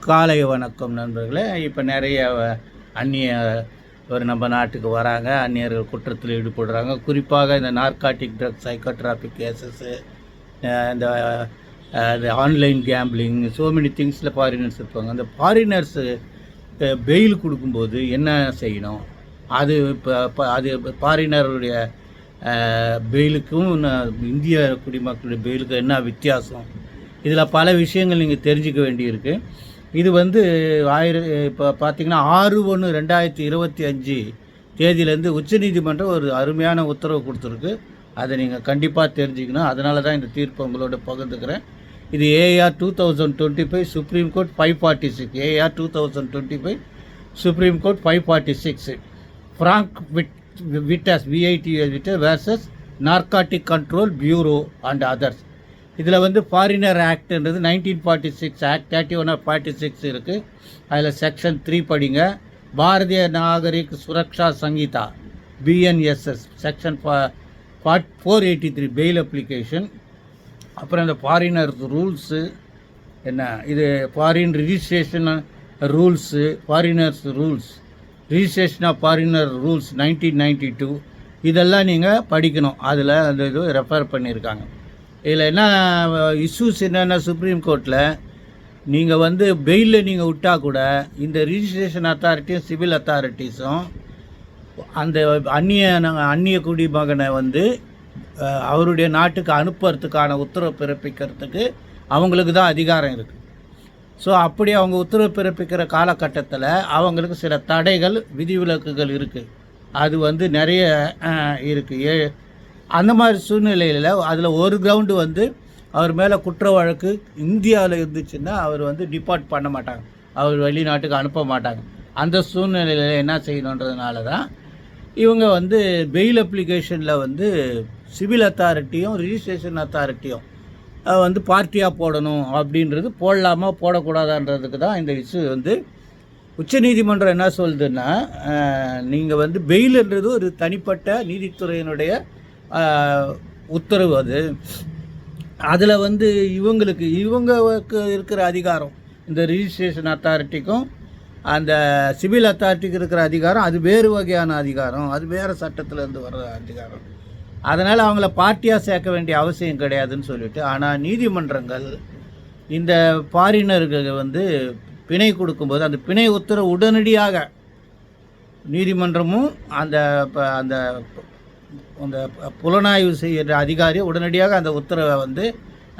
காலை வணக்கம் நண்பர்களே. இப்போ நிறைய அந்நிய நம்ம நாட்டுக்கு வராங்க, அந்நியர்கள் குற்றத்தில் ஈடுபடுறாங்க. குறிப்பாக இந்த நார்காட்டிக் ட்ரக்ஸ், சைக்கோட்ராபிக் கேசஸ்ஸு, இந்த ஆன்லைன் கேம்பிளிங், ஸோ மெனி திங்ஸில் ஃபாரினர்ஸ் இருப்பாங்க. அந்த ஃபாரினர்ஸு பெயில் கொடுக்கும்போது என்ன செய்யணும், அது இப்போ அது ஃபாரினருடைய பெயிலுக்கும் இந்திய குடிமக்களுடைய பெயிலுக்கும் என்ன வித்தியாசம், இதில் பல விஷயங்கள் நீங்கள் தெரிஞ்சிக்க வேண்டியிருக்கு. இது இப்போ பார்த்திங்கன்னா 6/1/2025 தேதியிலேருந்து உச்சநீதிமன்றம் ஒரு அருமையான உத்தரவு கொடுத்துருக்கு. அதை நீங்கள் கண்டிப்பாக தெரிஞ்சுக்கணும். அதனால தான் இந்த தீர்ப்பு உங்களோட பகிர்ந்துக்கிறேன். இது AR 2025 supreme court 546, AR 2025 supreme court 546, Frank Vitas VITAS versus narcotic control bureau and others. இதில் ஃபாரினர் ஆக்ட்ன்றது 1946 ஆக்ட் 31/46 இருக்குது. அதில் செக்ஷன் 3 படிங்க. Bharatiya Nagarik Suraksha Sanhita BNSS section 483 bail application. அப்புறம் இந்த ஃபாரினர் ரூல்ஸு என்ன, இது foreign registration rules, foreigners rules, registration of foreigner rules 1992, இதெல்லாம் நீங்கள் படிக்கணும். அதில் அந்த இது ரெஃபர் பண்ணியிருக்காங்க. இதில் என்ன இஷ்யூஸ் என்னென்னா, சுப்ரீம் கோர்ட்டில் நீங்கள் பெயிலில் நீங்கள் விட்டால் கூட இந்த ரிஜிஸ்ட்ரேஷன் அத்தாரிட்டியும் சிவில் அத்தாரிட்டிஸும் அந்த அந்நிய குடிமகனை அவருடைய நாட்டுக்கு அனுப்புறதுக்கான உத்தரவு பிறப்பிக்கிறதுக்கு அவங்களுக்கு தான் அதிகாரம் இருக்குது. ஸோ அப்படி அவங்க உத்தரவு பிறப்பிக்கிற காலகட்டத்தில் அவங்களுக்கு சில தடைகள், விதிவிலக்குகள் இருக்குது. அது நிறைய இருக்குது. அந்த மாதிரி சூழ்நிலையில் அதில் ஒரு கிரவுண்டு அவர் மேலே குற்ற வழக்கு இந்தியாவில் இருந்துச்சுன்னா அவர் டிபார்ட் பண்ண மாட்டாங்க, அவர் வெளிநாட்டுக்கு அனுப்ப மாட்டாங்க. அந்த சூழ்நிலையில் என்ன செய்யணுன்றதுனால தான் இவங்க பெயில் அப்ளிகேஷனில் சிவில் அத்தாரிட்டியும் ரிஜிஸ்ட்ரேஷன் அத்தாரிட்டியும் பார்ட்டியாக போடணும் அப்படின்றது, போடலாமா போடக்கூடாதான்றதுக்கு தான் இந்த இஷ்யூ. உச்சநீதிமன்றம் என்ன சொல்லுதுன்னா, நீங்கள் பெயில்ன்றது ஒரு தனிப்பட்ட நீதித்துறையினுடைய உத்தரவு. அதில் இவங்களுக்கு இருக்கிற அதிகாரம், இந்த ரிஜிஸ்ட்ரேஷன் அத்தாரிட்டிக்கும் அந்த சிவில் அத்தாரிட்டிக்கு இருக்கிற அதிகாரம் அது வேறு வகையான அதிகாரம், அது வேறு சட்டத்திலேருந்து வர்ற அதிகாரம். அதனால் அவங்கள பார்ட்டியாக சேர்க்க வேண்டிய அவசியம் கிடையாதுன்னு சொல்லிட்டு, ஆனால் நீதிமன்றங்கள் இந்த ஃபாரினருக்கு பிணை கொடுக்கும்போது அந்த பிணை உத்தரவு உடனடியாக நீதிமன்றமும் அந்த அந்த அந்த புலனாய்வு செய்கிற அதிகாரி உடனடியாக அந்த உத்தரவை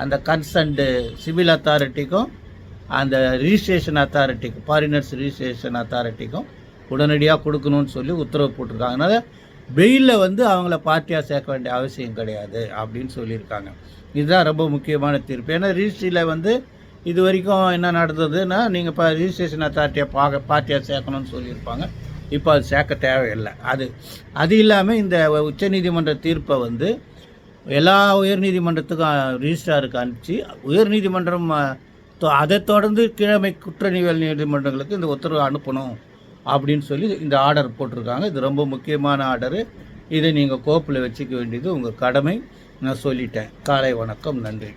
அந்த கன்சர்ன்டு சிவில் அத்தாரிட்டிக்கும் அந்த ரிஜிஸ்ட்ரேஷன் அத்தாரிட்டிக்கும், ஃபாரினர்ஸ் ரிஜிஸ்ட்ரேஷன் அத்தாரிட்டிக்கும் உடனடியாக கொடுக்கணும்னு சொல்லி உத்தரவு போட்டிருக்காங்க. அதனால் பெயிலில் அவங்கள பார்ட்டியாக சேர்க்க வேண்டிய அவசியம் கிடையாது அப்படின்னு சொல்லியிருக்காங்க. இதுதான் ரொம்ப முக்கியமான தீர்ப்பு. ஏன்னா ரிஜிஸ்ட்ரியில் இது வரைக்கும் என்ன நடந்ததுன்னா, நீங்கள் இப்போ ரிஜிஸ்ட்ரேஷன் அத்தாரிட்டியை பார்ட்டியாக சேர்க்கணும்னு சொல்லியிருப்பாங்க. இப்போ அது சேர்க்க தேவையில்லை. அது இல்லாமல் இந்த உச்சநீதிமன்ற தீர்ப்பை எல்லா உயர்நீதிமன்றத்துக்கும் ரிஜிஸ்ட்ராருக்கு அனுப்பிச்சு, உயர்நீதிமன்றம் அதை தொடர்ந்து கீழமை குற்றவியல் நீதிமன்றங்களுக்கு இந்த உத்தரவு அனுப்பணும் அப்படின்னு சொல்லி இந்த ஆர்டர் போட்டிருக்காங்க. இது ரொம்ப முக்கியமான ஆர்டரு. இதை நீங்கள் கோப்பில் வச்சுக்க வேண்டியது உங்கள் கடமை. நான் சொல்லிட்டேன். காலை வணக்கம், நன்றி.